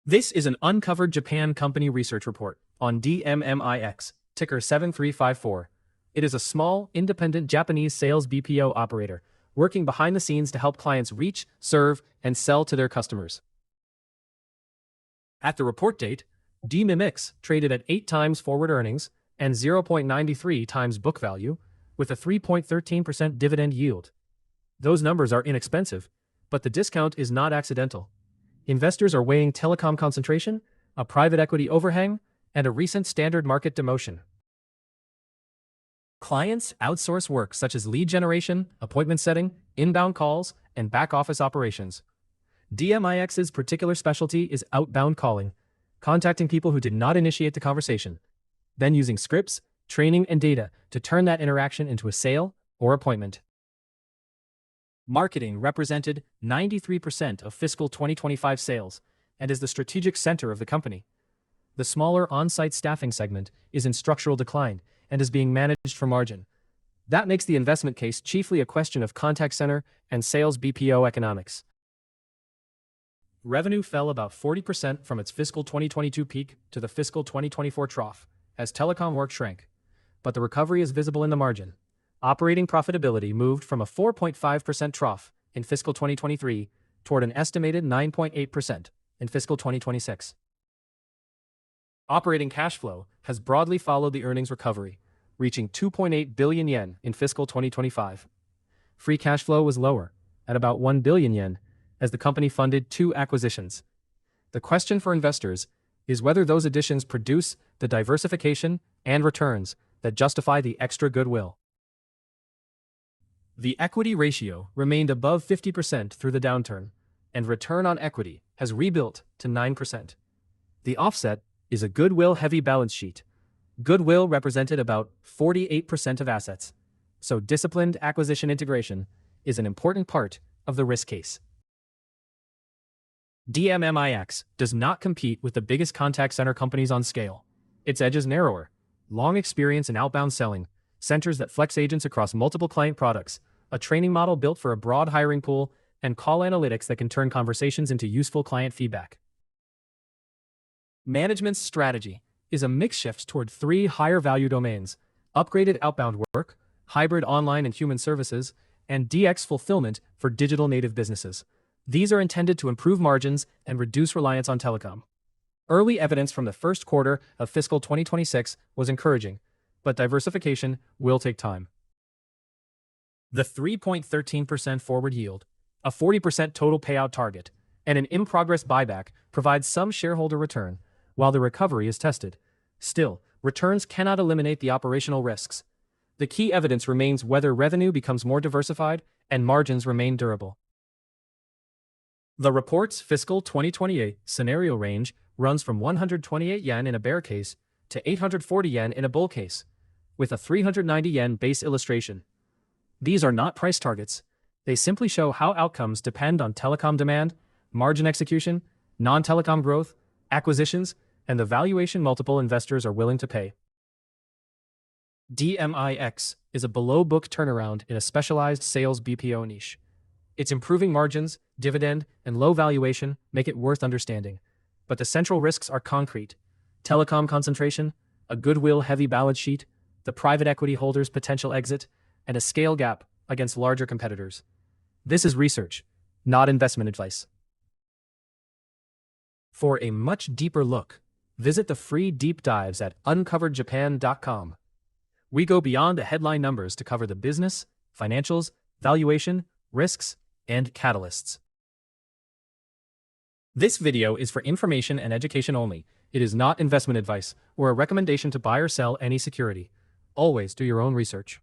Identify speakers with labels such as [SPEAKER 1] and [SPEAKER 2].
[SPEAKER 1] This is an uncovered Japan company research report on DmMiX, ticker 7354. It is a small, independent Japanese sales BPO operator, working behind the scenes to help clients reach, serve, and sell to their customers. At the report date, DmMiX traded at 8 times forward earnings and 0.93 times book value, with a 3.13% dividend yield. Those numbers are inexpensive, but the discount is not accidental. Investors are weighing telecom concentration, a private equity overhang, and a recent standard market demotion. Clients outsource work such as lead generation, appointment setting, inbound calls, and back-office operations. DmMix's particular specialty is outbound calling, contacting people who did not initiate the conversation, then using scripts, training, and data to turn that interaction into a sale or appointment. Marketing represented 93% of fiscal 2025 sales and is the strategic center of the company. The smaller on-site staffing segment is in structural decline and is being managed for margin. That makes the investment case chiefly a question of contact center and sales BPO economics. Revenue fell about 40% from its fiscal 2022 peak to the fiscal 2024 trough as telecom work shrank, but the recovery is visible in the margin. Operating profitability moved from a 4.5% trough in fiscal 2023 toward an estimated 9.8% in fiscal 2026. Operating cash flow has broadly followed the earnings recovery, reaching 2.8 billion yen in fiscal 2025. Free cash flow was lower, at about 1 billion yen, as the company funded 2 acquisitions. The question for investors is whether those additions produce the diversification and returns that justify the extra goodwill. The equity ratio remained above 50% through the downturn, and return on equity has rebuilt to 9%. The offset is a goodwill-heavy balance sheet. Goodwill represented about 48% of assets, so disciplined acquisition integration is an important part of the risk case. DmMiX does not compete with the biggest contact center companies on scale. Its edge is narrower, long experience in outbound selling, centers that flex agents across multiple client products, a training model built for a broad hiring pool, and call analytics that can turn conversations into useful client feedback. Management's strategy is a mix shift toward 3 higher value domains: upgraded outbound work, hybrid online and human services, and DX fulfillment for digital native businesses. These are intended to improve margins and reduce reliance on telecom. Early evidence from the first quarter of fiscal 2026 was encouraging, but diversification will take time. The 3.13% forward yield, a 40% total payout target, and an in-progress buyback provide some shareholder return while the recovery is tested. Still, returns cannot eliminate the operational risks. The key evidence remains whether revenue becomes more diversified and margins remain durable. The report's fiscal 2028 scenario range runs from 128 yen in a bear case to 840 yen in a bull case, with a 390 yen base illustration. These are not price targets. They simply show how outcomes depend on telecom demand, margin execution, non-telecom growth, acquisitions, and the valuation multiple investors are willing to pay. DmMiX is a below-book turnaround in a specialized sales BPO niche. Its improving margins, dividend, and low valuation make it worth understanding, but the central risks are concrete: telecom concentration, a goodwill-heavy balance sheet, the private equity holder's potential exit, and a scale gap against larger competitors. This is research, not investment advice. For a much deeper look, visit the free deep dives at uncoveredjapan.com. We go beyond the headline numbers to cover the business, financials, valuation, risks, and catalysts. This video is for information and education only. It is not investment advice or a recommendation to buy or sell any security. Always do your own research.